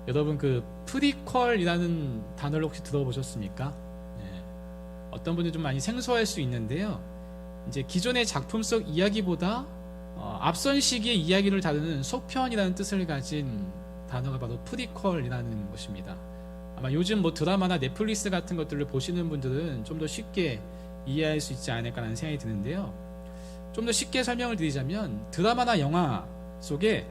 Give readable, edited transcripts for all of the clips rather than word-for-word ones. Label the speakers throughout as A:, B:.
A: 여러분 그 프리퀄이라는 단어를 혹시 들어보셨습니까? 네. 어떤 분들 좀 많이 생소할 수 있는데요. 이제 기존의 작품 속 이야기보다 앞선 시기의 이야기를 다루는 속편이라는 뜻을 가진 단어가 바로 프리퀄이라는 것입니다. 아마 요즘 뭐 드라마나 넷플릭스 같은 것들을 보시는 분들은 좀 더 쉽게 이해할 수 있지 않을까라는 생각이 드는데요. 좀 더 쉽게 설명을 드리자면 드라마나 영화 속에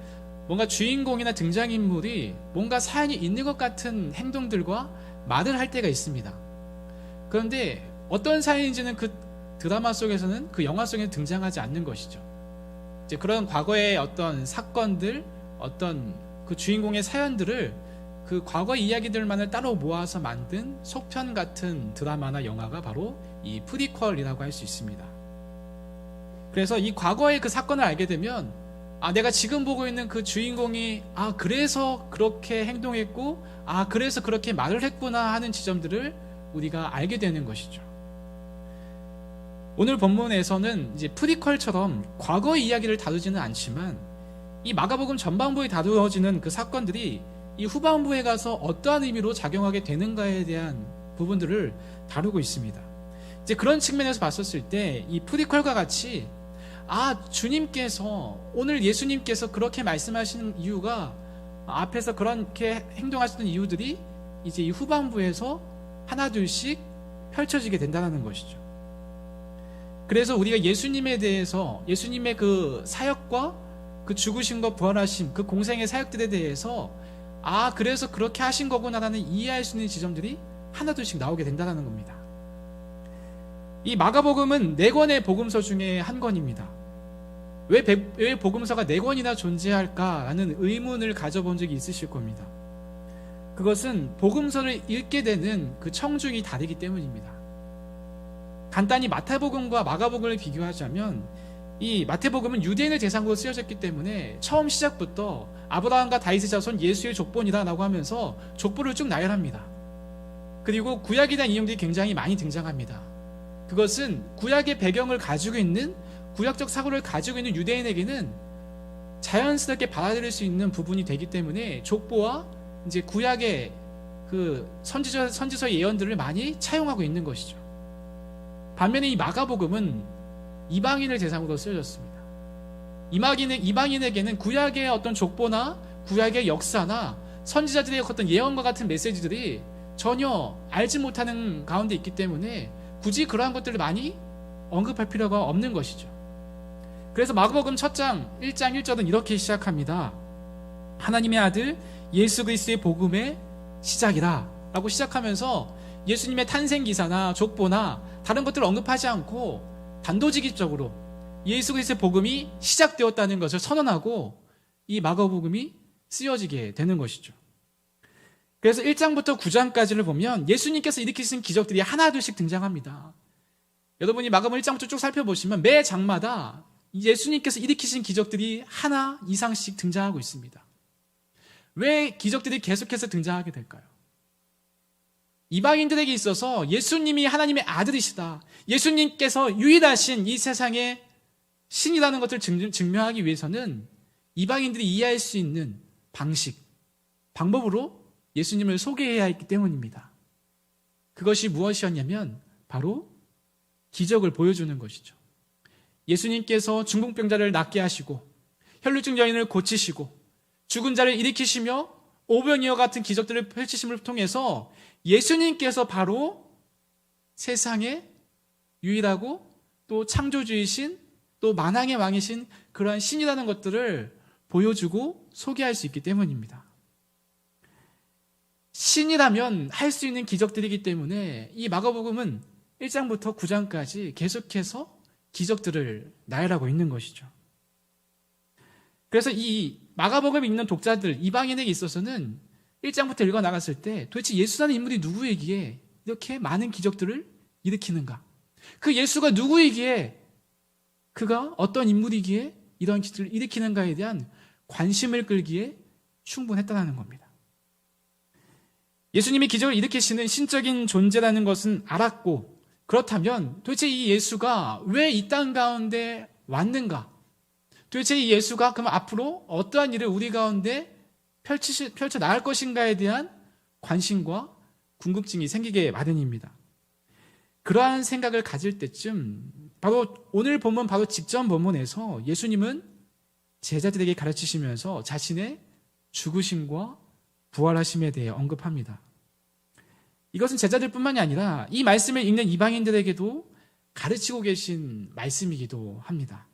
A: 뭔가 주인공이나 등장인물이 뭔가 사연이 있는 것 같은 행동들과 말을 할 때가 있습니다. 그런데 어떤 사연인지는 그 드라마 속에서는, 그 영화 속에는 등장하지 않는 것이죠. 이제 그런 과거의 어떤 사건들, 어떤 그 주인공의 사연들을 그 과거 이야기들만을 따로 모아서 만든 속편 같은 드라마나 영화가 바로 이 프리퀄이라고 할 수 있습니다. 그래서 이 과거의 그 사건을 알게 되면 내가 지금 보고 있는 그 주인공이 그래서 그렇게 행동했고 그래서 그렇게 말을 했구나 하는 지점들을 우리가 알게 되는 것이죠. 오늘 본문에서는 이제 프리퀄처럼 과거의 이야기를 다루지는 않지만 이 마가복음 전반부에 다루어지는 그 사건들이 이 후반부에 가서 어떠한 의미로 작용하게 되는가에 대한 부분들을 다루고 있습니다. 이제 그런 측면에서 봤었을 때 이 프리퀄과 같이 주님께서, 오늘 예수님께서 그렇게 말씀하시는 이유가, 앞에서 그렇게 행동하시는 이유들이 이제 이 후반부에서 하나둘씩 펼쳐지게 된다는 것이죠. 그래서 우리가 예수님에 대해서, 예수님의 그 사역과 그 죽으심과 부활하심, 그 공생의 사역들에 대해서 그래서 그렇게 하신 거구나라는 이해할 수 있는 지점들이 하나둘씩 나오게 된다는 겁니다. 이 마가복음은 4권의 복음서 중에 한 권입니다. 왜 복음서가 4권이나 존재할까라는 의문을 가져본 적이 있으실 겁니다. 그것은 복음서를 읽게 되는 그 청중이 다르기 때문입니다. 간단히 마태복음과 마가복음을 비교하자면 이 마태복음은 유대인을 대상으로 쓰여졌기 때문에 처음 시작부터 아브라함과 다윗의 자손 예수의 족본이라고 하면서 족보를 쭉 나열합니다. 그리고 구약에 대한 이용들이 굉장히 많이 등장합니다. 그것은 구약의 배경을 가지고 있는, 구약적 사고를 가지고 있는 유대인에게는 자연스럽게 받아들일 수 있는 부분이 되기 때문에 족보와 이제 구약의 그 선지서의 예언들을 많이 차용하고 있는 것이죠. 반면에 이 마가복음은 이방인을 대상으로 쓰여졌습니다. 이방인에게는 구약의 어떤 족보나 구약의 역사나 선지자들의 어떤 예언과 같은 메시지들이 전혀 알지 못하는 가운데 있기 때문에 굳이 그러한 것들을 많이 언급할 필요가 없는 것이죠. 그래서 마가복음 첫 장 1장 1절은 이렇게 시작합니다. 하나님의 아들 예수 그리스도의 복음의 시작이라 라고 시작하면서 예수님의 탄생 기사나 족보나 다른 것들을 언급하지 않고 단도직입적으로 예수 그리스도의 복음이 시작되었다는 것을 선언하고 이 마가복음이 쓰여지게 되는 것이죠. 그래서 1장부터 9장까지를 보면 예수님께서 일으키신 기적들이 하나둘씩 등장합니다. 여러분이 마가복음 1장부터 쭉 살펴보시면 매 장마다 예수님께서 일으키신 기적들이 하나 이상씩 등장하고 있습니다. 왜 기적들이 계속해서 등장하게 될까요? 이방인들에게 있어서 예수님이 하나님의 아들이시다, 예수님께서 유일하신 이 세상의 신이라는 것을 증명하기 위해서는 이방인들이 이해할 수 있는 방법으로 예수님을 소개해야 했기 때문입니다. 그것이 무엇이었냐면 바로 기적을 보여주는 것이죠. 예수님께서 중풍병자를 낫게 하시고 혈루증 여인을 고치시고 죽은 자를 일으키시며 오병이어 같은 기적들을 펼치심을 통해서 예수님께서 바로 세상의 유일하고 또 창조주이신, 또 만왕의 왕이신 그러한 신이라는 것들을 보여주고 소개할 수 있기 때문입니다. 신이라면 할 수 있는 기적들이기 때문에 이 마가복음은 1장부터 9장까지 계속해서 기적들을 나열하고 있는 것이죠. 그래서 이 마가복음을 읽는 독자들, 이방인에게 있어서는 1장부터 읽어 나갔을 때 도대체 예수라는 인물이 누구이기에 이렇게 많은 기적들을 일으키는가? 그 예수가 누구이기에, 그가 어떤 인물이기에 이런 기적들을 일으키는가에 대한 관심을 끌기에 충분했다는 겁니다. 예수님이 기적을 일으키시는 신적인 존재라는 것은 알았고, 그렇다면 도대체 이 예수가 왜 이 땅 가운데 왔는가? 도대체 이 예수가 그럼 앞으로 어떠한 일을 우리 가운데 펼쳐 나갈 것인가에 대한 관심과 궁금증이 생기게 마련입니다. 그러한 생각을 가질 때쯤 바로 오늘 본문 바로 직전 본문에서 예수님은 제자들에게 가르치시면서 자신의 죽으심과 부활하심에 대해 언급합니다. 이것은 제자들뿐만이 아니라 이 말씀을 읽는 이방인들에게도 가르치고 계신 말씀이기도 합니다.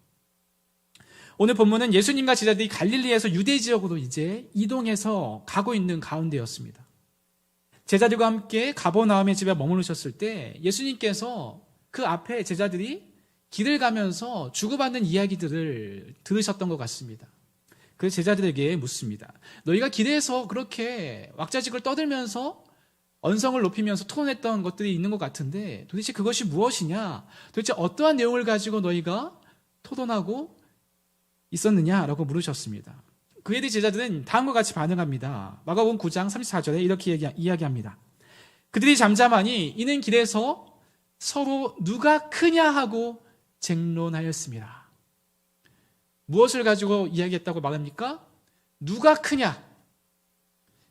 A: 오늘 본문은 예수님과 제자들이 갈릴리에서 유대 지역으로 이제 이동해서 가고 있는 가운데였습니다. 제자들과 함께 가버나움의 집에 머무르셨을 때 예수님께서 그 앞에 제자들이 길을 가면서 주고받는 이야기들을 들으셨던 것 같습니다. 그래서 제자들에게 묻습니다. 너희가 길에서 그렇게 왁자지껄 떠들면서 언성을 높이면서 토론했던 것들이 있는 것 같은데 도대체 그것이 무엇이냐? 도대체 어떠한 내용을 가지고 너희가 토론하고 있었느냐라고 물으셨습니다. 그에 대해 제자들은 다음과 같이 반응합니다. 마가복음 9장 34절에 이렇게 이야기합니다. 그들이 잠잠하니 이는 길에서 서로 누가 크냐 하고 쟁론하였습니다. 무엇을 가지고 이야기했다고 말합니까? 누가 크냐?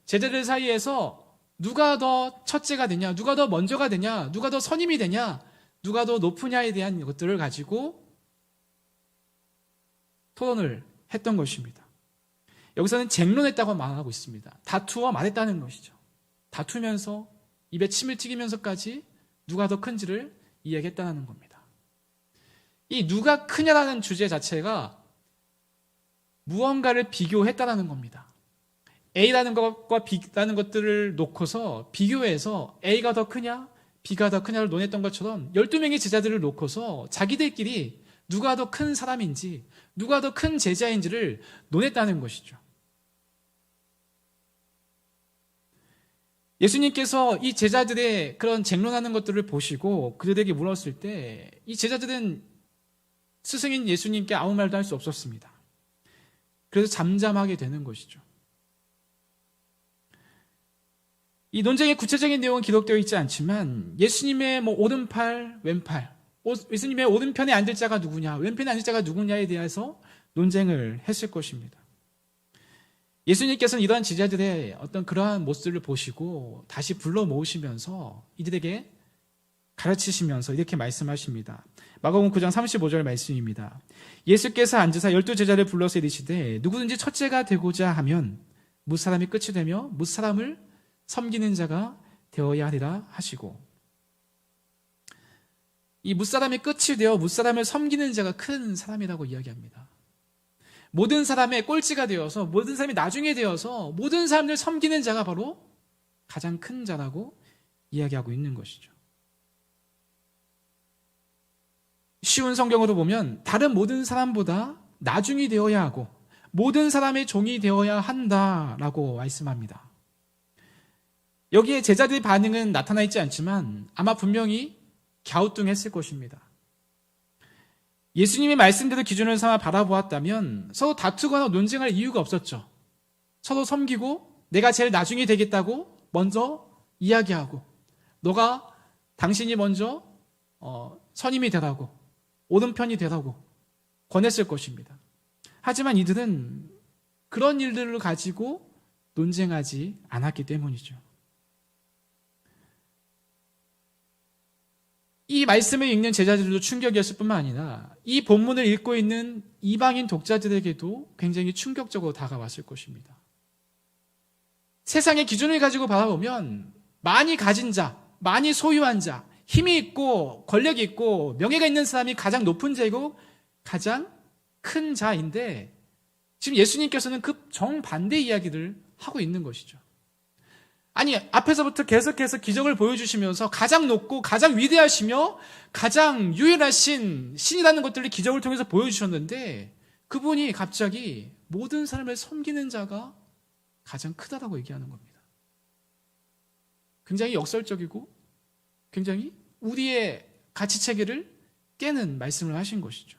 A: 제자들 사이에서 누가 더 첫째가 되냐, 누가 더 먼저가 되냐, 누가 더 선임이 되냐, 누가 더 높으냐에 대한 것들을 가지고 토론을 했던 것입니다. 여기서는 쟁론했다고 말하고 있습니다. 다투어 말했다는 것이죠. 다투면서 입에 침을 튀기면서까지 누가 더 큰지를 이야기했다는 겁니다. 이 누가 크냐라는 주제 자체가 무언가를 비교했다는 겁니다. A라는 것과 B라는 것들을 놓고서 비교해서 A가 더 크냐, B가 더 크냐를 논했던 것처럼 12명의 제자들을 놓고서 자기들끼리 누가 더 큰 사람인지, 누가 더 큰 제자인지를 논했다는 것이죠. 예수님께서 이 제자들의 그런 쟁론하는 것들을 보시고 그들에게 물었을 때 이 제자들은 스승인 예수님께 아무 말도 할 수 없었습니다. 그래서 잠잠하게 되는 것이죠. 이 논쟁의 구체적인 내용은 기록되어 있지 않지만 예수님의 오른팔, 왼팔, 예수님의 오른편에 앉을 자가 누구냐, 왼편에 앉을 자가 누구냐에 대해서 논쟁을 했을 것입니다. 예수님께서는 이러한 제자들의 어떤 그러한 모습을 보시고 다시 불러 모으시면서 이들에게 가르치시면서 이렇게 말씀하십니다. 마가복음 9장 35절 말씀입니다. 예수께서 앉으사 12제자를 불러서 이르시되 누구든지 첫째가 되고자 하면 무사람이 끝이 되며 무사람을 섬기는 자가 되어야 하리라 하시고, 이 무사람이 끝이 되어 무사람을 섬기는 자가 큰 사람이라고 이야기합니다. 모든 사람의 꼴찌가 되어서, 모든 사람이 나중에 되어서 모든 사람들 섬기는 자가 바로 가장 큰 자라고 이야기하고 있는 것이죠. 쉬운 성경으로 보면 다른 모든 사람보다 나중이 되어야 하고 모든 사람의 종이 되어야 한다라고 말씀합니다. 여기에 제자들의 반응은 나타나 있지 않지만 아마 분명히 갸우뚱했을 것입니다. 예수님의 말씀대로 기준을 삼아 바라보았다면 서로 다투거나 논쟁할 이유가 없었죠. 서로 섬기고 내가 제일 나중에 되겠다고 먼저 이야기하고 당신이 먼저 선임이 되라고, 오른편이 되라고 권했을 것입니다. 하지만 이들은 그런 일들을 가지고 논쟁하지 않았기 때문이죠. 이 말씀을 읽는 제자들도 충격이었을 뿐만 아니라 이 본문을 읽고 있는 이방인 독자들에게도 굉장히 충격적으로 다가왔을 것입니다. 세상의 기준을 가지고 바라보면 많이 가진 자, 많이 소유한 자, 힘이 있고 권력이 있고 명예가 있는 사람이 가장 높은 자이고 가장 큰 자인데 지금 예수님께서는 그 정반대 이야기를 하고 있는 것이죠. 아니, 앞에서부터 계속해서 기적을 보여주시면서 가장 높고 가장 위대하시며 가장 유일하신 신이라는 것들을 기적을 통해서 보여주셨는데 그분이 갑자기 모든 사람을 섬기는 자가 가장 크다라고 얘기하는 겁니다. 굉장히 역설적이고 굉장히 우리의 가치체계를 깨는 말씀을 하신 것이죠.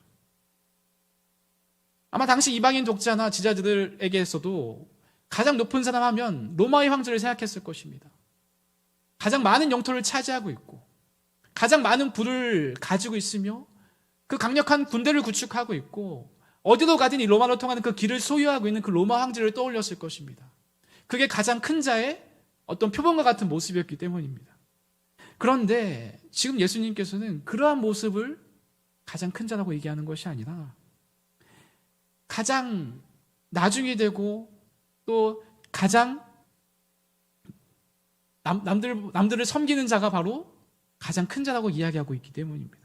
A: 아마 당시 이방인 독자나 지자들에게서도 가장 높은 사람 하면 로마의 황제를 생각했을 것입니다. 가장 많은 영토를 차지하고 있고 가장 많은 부를 가지고 있으며 그 강력한 군대를 구축하고 있고 어디로 가든 이 로마로 통하는 그 길을 소유하고 있는 그 로마 황제를 떠올렸을 것입니다. 그게 가장 큰 자의 어떤 표본과 같은 모습이었기 때문입니다. 그런데 지금 예수님께서는 그러한 모습을 가장 큰 자라고 얘기하는 것이 아니라 가장 나중이 되고 또 가장 남들을 섬기는 자가 바로 가장 큰 자라고 이야기하고 있기 때문입니다.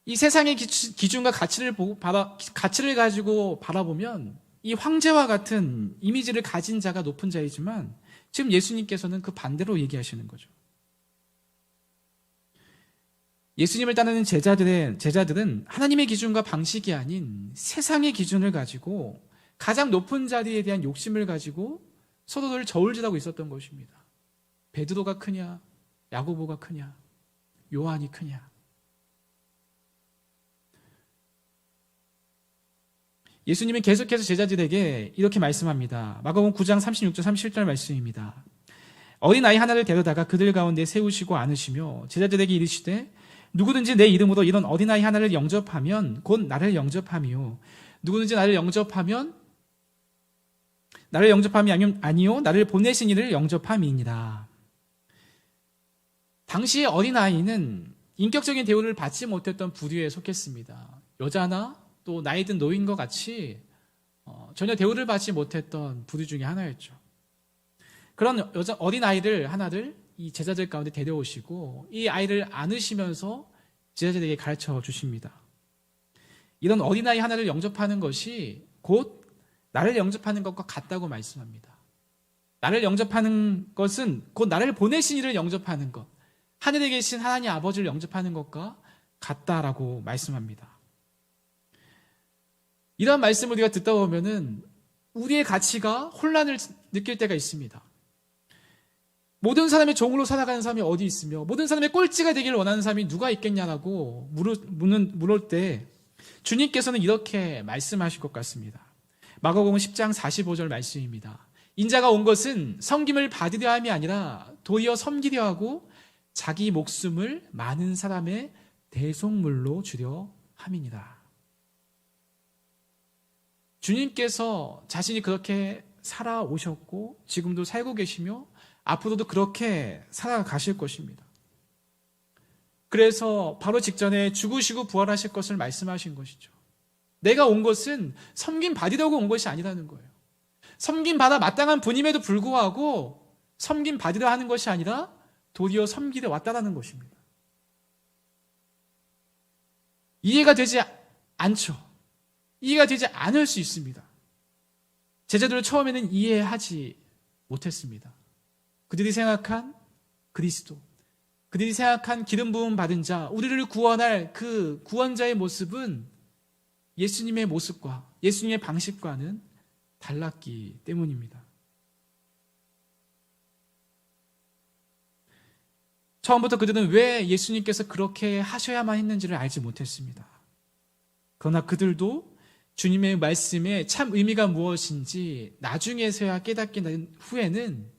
A: 이 세상의 기준과 가치를 가지고 바라보면 이 황제와 같은 이미지를 가진 자가 높은 자이지만 지금 예수님께서는 그 반대로 얘기하시는 거죠. 예수님을 따르는 제자들은 하나님의 기준과 방식이 아닌 세상의 기준을 가지고 가장 높은 자리에 대한 욕심을 가지고 서로를 저울질하고 있었던 것입니다. 베드로가 크냐, 야고보가 크냐, 요한이 크냐. 예수님은 계속해서 제자들에게 이렇게 말씀합니다. 마가복음 9장 36절 37절 말씀입니다. 어린아이 하나를 데려다가 그들 가운데 세우시고 안으시며 제자들에게 이르시되 누구든지 내 이름으로 이런 어린아이 하나를 영접하면 곧 나를 영접함이요. 누구든지 나를 영접함이 아니요 나를 보내신 이를 영접함이니라. 당시 어린아이는 인격적인 대우를 받지 못했던 부류에 속했습니다. 여자나 또 나이 든 노인과 같이 전혀 대우를 받지 못했던 부류 중에 하나였죠. 그런 어린아이를 하나를 이 제자들 가운데 데려오시고 이 아이를 안으시면서 제자들에게 가르쳐 주십니다. 이런 어린아이 하나를 영접하는 것이 곧 나를 영접하는 것과 같다고 말씀합니다. 나를 영접하는 것은 곧 나를 보내신 이를 영접하는 것, 하늘에 계신 하나님 아버지를 영접하는 것과 같다라고 말씀합니다. 이런 말씀을 우리가 듣다 보면은 우리의 가치가 혼란을 느낄 때가 있습니다. 모든 사람의 종으로 살아가는 사람이 어디 있으며 모든 사람의 꼴찌가 되기를 원하는 사람이 누가 있겠냐라고 물을 때 주님께서는 이렇게 말씀하실 것 같습니다. 마가복음 10장 45절 말씀입니다. 인자가 온 것은 섬김을 받으려 함이 아니라 도리어 섬기려 하고 자기 목숨을 많은 사람의 대속물로 주려 함이니라. 주님께서 자신이 그렇게 살아오셨고 지금도 살고 계시며 앞으로도 그렇게 살아가실 것입니다. 그래서 바로 직전에 죽으시고 부활하실 것을 말씀하신 것이죠. 내가 온 것은 섬김 받으려고 온 것이 아니라는 거예요. 섬김 받아 마땅한 분임에도 불구하고 섬김 받으려 하는 것이 아니라 도리어 섬기려 왔다라는 것입니다. 이해가 되지 않죠. 이해가 되지 않을 수 있습니다. 제자들은 처음에는 이해하지 못했습니다. 그들이 생각한 그리스도, 그들이 생각한 기름 부음 받은 자, 우리를 구원할 그 구원자의 모습은 예수님의 모습과 예수님의 방식과는 달랐기 때문입니다. 처음부터 그들은 왜 예수님께서 그렇게 하셔야만 했는지를 알지 못했습니다. 그러나 그들도 주님의 말씀에 참 의미가 무엇인지 나중에서야 깨닫게 된 후에는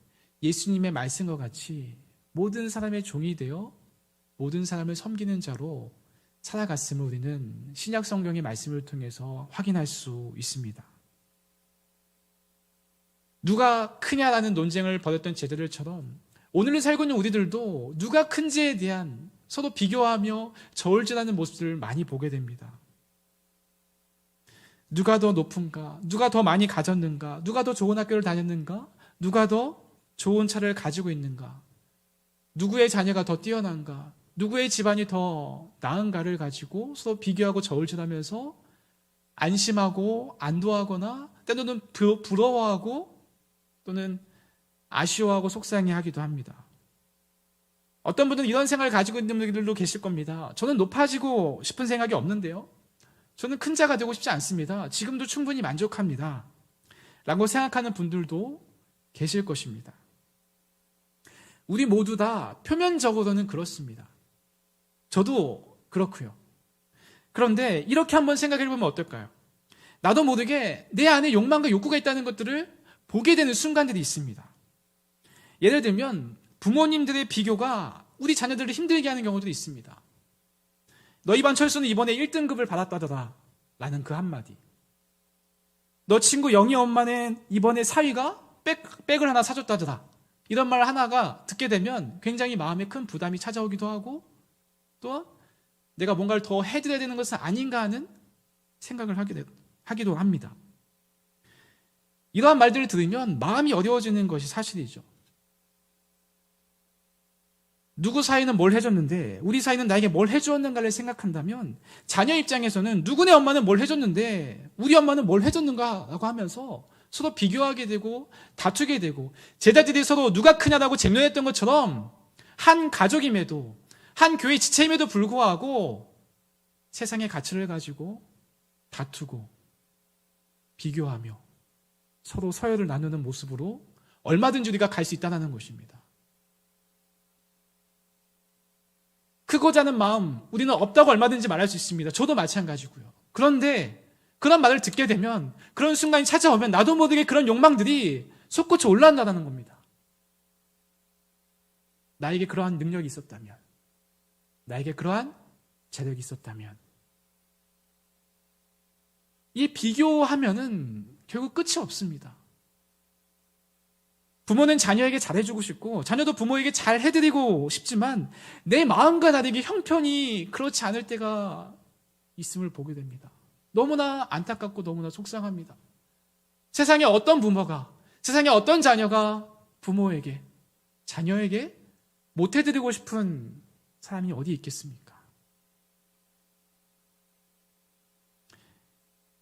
A: 예수님의 말씀과 같이 모든 사람의 종이 되어 모든 사람을 섬기는 자로 살아갔음을 우리는 신약 성경의 말씀을 통해서 확인할 수 있습니다. 누가 크냐라는 논쟁을 벌였던 제자들처럼 오늘을 살고 있는 우리들도 누가 큰지에 대한 서로 비교하며 저울질하는 모습들을 많이 보게 됩니다. 누가 더 높은가? 누가 더 많이 가졌는가? 누가 더 좋은 학교를 다녔는가? 누가 더 좋은 차를 가지고 있는가? 누구의 자녀가 더 뛰어난가? 누구의 집안이 더 나은가를 가지고 서로 비교하고 저울질하면서 안심하고 안도하거나 때로는 부러워하고 또는 아쉬워하고 속상해하기도 합니다. 어떤 분들은 이런 생각을 가지고 있는 분들도 계실 겁니다. 저는 높아지고 싶은 생각이 없는데요. 저는 큰 자가 되고 싶지 않습니다. 지금도 충분히 만족합니다. 라고 생각하는 분들도 계실 것입니다. 우리 모두 다 표면적으로는 그렇습니다. 저도 그렇고요. 그런데 이렇게 한번 생각해 보면 어떨까요? 나도 모르게 내 안에 욕망과 욕구가 있다는 것들을 보게 되는 순간들이 있습니다. 예를 들면 부모님들의 비교가 우리 자녀들을 힘들게 하는 경우도 있습니다. 너희 반 철수는 이번에 1등급을 받았다더라 라는 그 한마디. 너 친구 영희 엄마는 이번에 사위가 백을 하나 사줬다더라. 이런 말 하나가 듣게 되면 굉장히 마음에 큰 부담이 찾아오기도 하고 또 내가 뭔가를 더 해드려야 되는 것은 아닌가 하는 생각을 하기도 합니다. 이러한 말들을 들으면 마음이 어려워지는 것이 사실이죠. 누구 사이는 뭘 해줬는데 우리 사이는 나에게 뭘 해주었는가를 생각한다면 자녀 입장에서는 누구네 엄마는 뭘 해줬는데 우리 엄마는 뭘 해줬는가라고 하면서 서로 비교하게 되고 다투게 되고 제자들이 서로 누가 크냐라고 쟁론했던 것처럼 한 가족임에도 한 교회 지체임에도 불구하고 세상의 가치를 가지고 다투고 비교하며 서로 서열을 나누는 모습으로 얼마든지 우리가 갈 수 있다는 것입니다. 크고자 하는 마음 우리는 없다고 얼마든지 말할 수 있습니다. 저도 마찬가지고요. 그런데 그런 말을 듣게 되면 그런 순간이 찾아오면 나도 모르게 그런 욕망들이 솟구쳐 올라온다는 겁니다. 나에게 그러한 능력이 있었다면, 나에게 그러한 재력이 있었다면, 이 비교하면은 결국 끝이 없습니다. 부모는 자녀에게 잘해주고 싶고 자녀도 부모에게 잘 해드리고 싶지만 내 마음과 다르게 형편이 그렇지 않을 때가 있음을 보게 됩니다. 너무나 안타깝고 너무나 속상합니다. 세상에 어떤 부모가, 세상에 어떤 자녀가 부모에게, 자녀에게 못해드리고 싶은 사람이 어디 있겠습니까?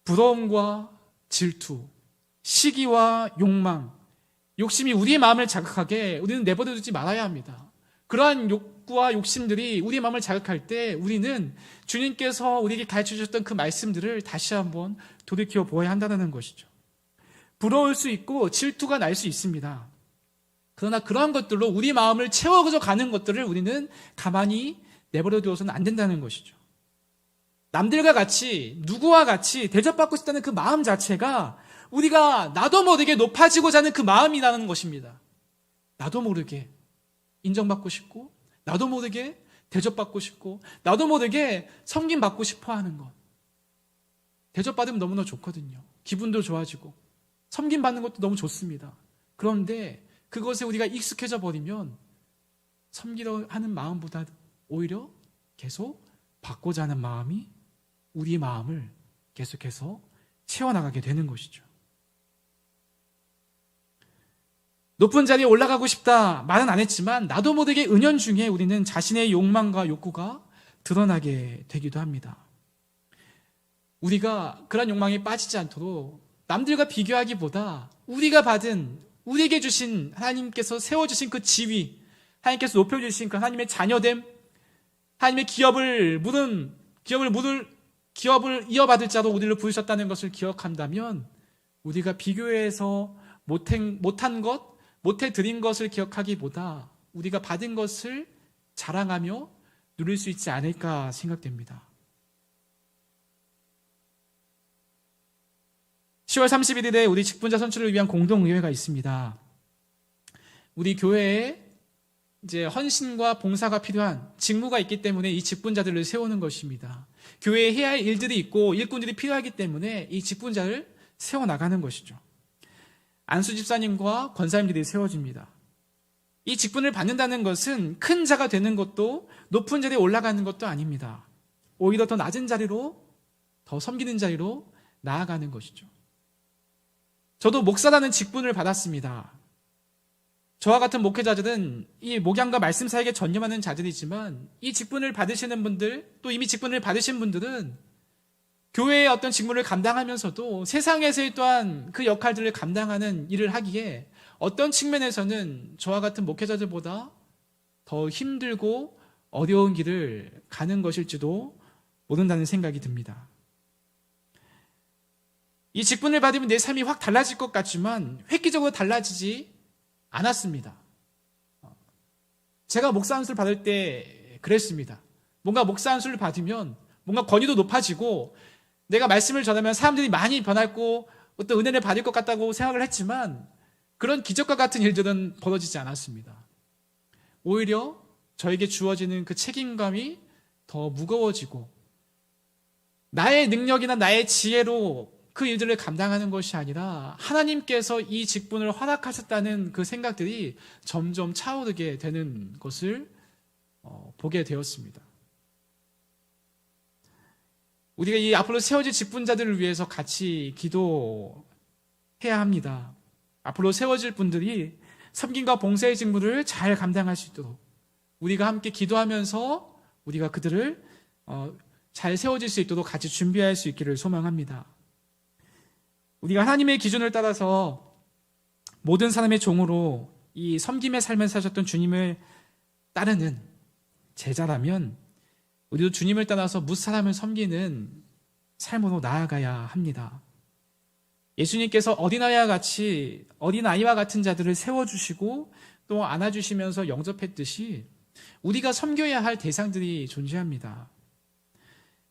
A: 부러움과 질투, 시기와 욕망, 욕심이 우리의 마음을 자극하게 우리는 내버려두지 말아야 합니다. 그러한 욕구와 욕심들이 우리의 마음을 자극할 때 우리는 주님께서 우리에게 가르쳐 주셨던 그 말씀들을 다시 한번 돌이켜 보아야 한다는 것이죠. 부러울 수 있고 질투가 날 수 있습니다. 그러나 그러한 것들로 우리 마음을 채워져 가는 것들을 우리는 가만히 내버려 두어서는 안 된다는 것이죠. 남들과 같이 누구와 같이 대접받고 싶다는 그 마음 자체가 우리가 나도 모르게 높아지고자 하는 그 마음이라는 것입니다. 나도 모르게 인정받고 싶고 나도 모르게 대접받고 싶고 나도 모르게 섬김받고 싶어 하는 것. 대접받으면 너무나 좋거든요. 기분도 좋아지고 섬김받는 것도 너무 좋습니다. 그런데 그것에 우리가 익숙해져 버리면 섬기려 하는 마음보다 오히려 계속 받고자 하는 마음이 우리 마음을 계속해서 채워나가게 되는 것이죠. 높은 자리에 올라가고 싶다 말은 안 했지만 나도 모르게 은연중에 우리는 자신의 욕망과 욕구가 드러나게 되기도 합니다. 우리가 그런 욕망에 빠지지 않도록 남들과 비교하기보다 우리가 받은, 우리에게 주신, 하나님께서 세워주신 그 지위, 하나님께서 높여주신 그 하나님의 자녀됨, 하나님의 기업을 이어받을 자로 우리를 부르셨다는 것을 기억한다면 우리가 비교해서 못한 것, 못해드린 것을 기억하기보다 우리가 받은 것을 자랑하며 누릴 수 있지 않을까 생각됩니다. 10월 31일에 우리 직분자 선출을 위한 공동의회가 있습니다. 우리 교회에 이제 헌신과 봉사가 필요한 직무가 있기 때문에 이 직분자들을 세우는 것입니다. 교회에 해야 할 일들이 있고 일꾼들이 필요하기 때문에 이 직분자를 세워나가는 것이죠. 안수 집사님과 권사님들이 세워집니다. 이 직분을 받는다는 것은 큰 자가 되는 것도 높은 자리에 올라가는 것도 아닙니다. 오히려 더 낮은 자리로, 더 섬기는 자리로 나아가는 것이죠. 저도 목사라는 직분을 받았습니다. 저와 같은 목회자들은 이 목양과 말씀 사역에 전념하는 자들이지만 이 직분을 받으시는 분들, 또 이미 직분을 받으신 분들은 교회의 어떤 직무를 감당하면서도 세상에서의 또한 그 역할들을 감당하는 일을 하기에 어떤 측면에서는 저와 같은 목회자들보다 더 힘들고 어려운 길을 가는 것일지도 모른다는 생각이 듭니다. 이 직분을 받으면 내 삶이 확 달라질 것 같지만 획기적으로 달라지지 않았습니다. 제가 목사 안수를 받을 때 그랬습니다. 뭔가 목사 안수를 받으면 뭔가 권위도 높아지고 내가 말씀을 전하면 사람들이 많이 변하고 어떤 은혜를 받을 것 같다고 생각을 했지만 그런 기적과 같은 일들은 벌어지지 않았습니다. 오히려 저에게 주어지는 그 책임감이 더 무거워지고 나의 능력이나 나의 지혜로 그 일들을 감당하는 것이 아니라 하나님께서 이 직분을 허락하셨다는 그 생각들이 점점 차오르게 되는 것을 보게 되었습니다. 우리가 이 앞으로 세워질 직분자들을 위해서 같이 기도해야 합니다. 앞으로 세워질 분들이 섬김과 봉사의 직무를 잘 감당할 수 있도록 우리가 함께 기도하면서 우리가 그들을 잘 세워질 수 있도록 같이 준비할 수 있기를 소망합니다. 우리가 하나님의 기준을 따라서 모든 사람의 종으로 이 섬김의 삶을 사셨던 주님을 따르는 제자라면 우리도 주님을 따라서 무사람을 섬기는 삶으로 나아가야 합니다. 예수님께서 어린아이와 같은 자들을 세워주시고 또 안아주시면서 영접했듯이 우리가 섬겨야 할 대상들이 존재합니다.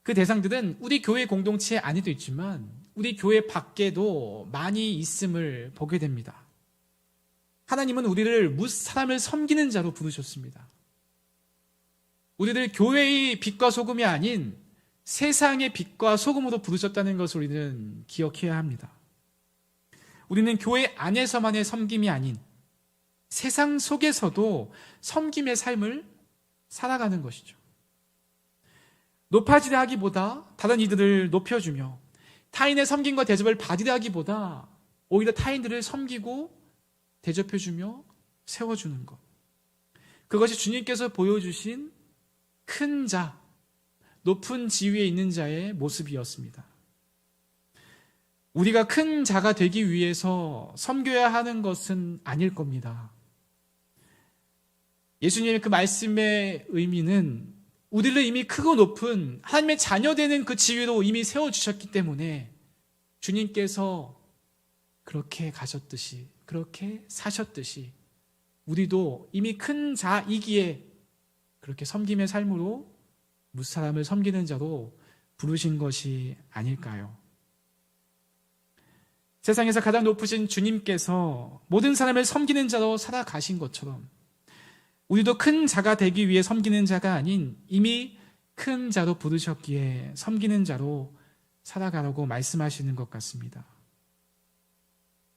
A: 그 대상들은 우리 교회 공동체 안에도 있지만 우리 교회 밖에도 많이 있음을 보게 됩니다. 하나님은 우리를 무사람을 섬기는 자로 부르셨습니다. 우리를 교회의 빛과 소금이 아닌 세상의 빛과 소금으로 부르셨다는 것을 우리는 기억해야 합니다. 우리는 교회 안에서만의 섬김이 아닌 세상 속에서도 섬김의 삶을 살아가는 것이죠. 높아지려 하기보다 다른 이들을 높여주며 타인의 섬김과 대접을 받으려 하기보다 오히려 타인들을 섬기고 대접해주며 세워주는 것. 그것이 주님께서 보여주신 큰 자, 높은 지위에 있는 자의 모습이었습니다. 우리가 큰 자가 되기 위해서 섬겨야 하는 것은 아닐 겁니다. 예수님의 그 말씀의 의미는 우리를 이미 크고 높은 하나님의 자녀되는 그 지위로 이미 세워주셨기 때문에 주님께서 그렇게 가셨듯이, 그렇게 사셨듯이 우리도 이미 큰 자이기에 그렇게 섬김의 삶으로 무사람을 섬기는 자로 부르신 것이 아닐까요? 세상에서 가장 높으신 주님께서 모든 사람을 섬기는 자로 살아가신 것처럼 우리도 큰 자가 되기 위해 섬기는 자가 아닌 이미 큰 자로 부르셨기에 섬기는 자로 살아가라고 말씀하시는 것 같습니다.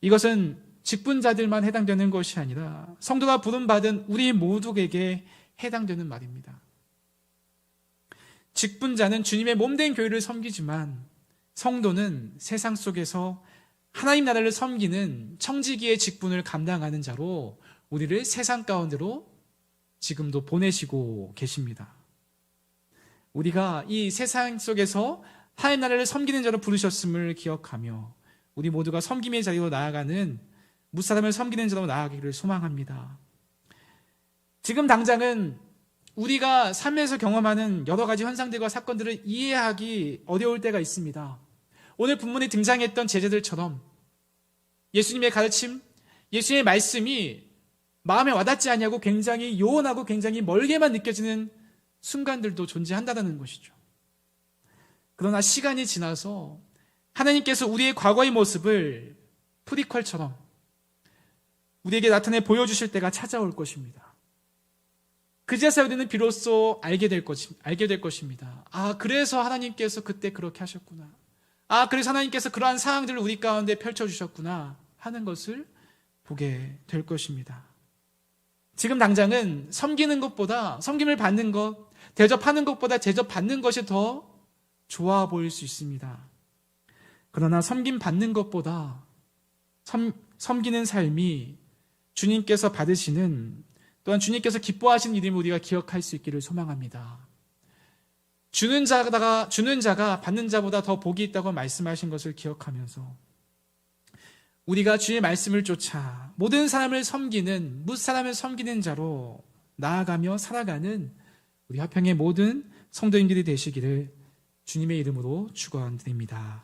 A: 이것은 직분자들만 해당되는 것이 아니라 성도가 부름받은 우리 모두에게 해당되는 말입니다. 직분자는 주님의 몸된 교회를 섬기지만 성도는 세상 속에서 하나님 나라를 섬기는 청지기의 직분을 감당하는 자로 우리를 세상 가운데로 지금도 보내시고 계십니다. 우리가 이 세상 속에서 하나님 나라를 섬기는 자로 부르셨음을 기억하며 우리 모두가 섬김의 자리로 나아가는 무사람을 섬기는 자로 나아가기를 소망합니다. 지금 당장은 우리가 삶에서 경험하는 여러 가지 현상들과 사건들을 이해하기 어려울 때가 있습니다. 오늘 본문에 등장했던 제자들처럼 예수님의 가르침, 예수님의 말씀이 마음에 와닿지 않냐고 굉장히 요원하고 굉장히 멀게만 느껴지는 순간들도 존재한다는 것이죠. 그러나 시간이 지나서 하나님께서 우리의 과거의 모습을 프리퀄처럼 우리에게 나타내 보여주실 때가 찾아올 것입니다. 그제서야 우리는 비로소 알게 될 것입니다. 아, 그래서 하나님께서 그때 그렇게 하셨구나. 아, 그래서 하나님께서 그러한 상황들을 우리 가운데 펼쳐주셨구나 하는 것을 보게 될 것입니다. 지금 당장은 섬기는 것보다 섬김을 받는 것, 대접하는 것보다 대접받는 것이 더 좋아 보일 수 있습니다. 그러나 섬김 받는 것보다 섬기는 삶이 주님께서 받으시는 또한 주님께서 기뻐하시는 일임을 우리가 기억할 수 있기를 소망합니다. 주는 자가 받는 자보다 더 복이 있다고 말씀하신 것을 기억하면서 우리가 주의 말씀을 쫓아 모든 사람을 섬기는 무사람을 섬기는 자로 나아가며 살아가는 우리 화평의 모든 성도님들이 되시기를 주님의 이름으로 축원드립니다.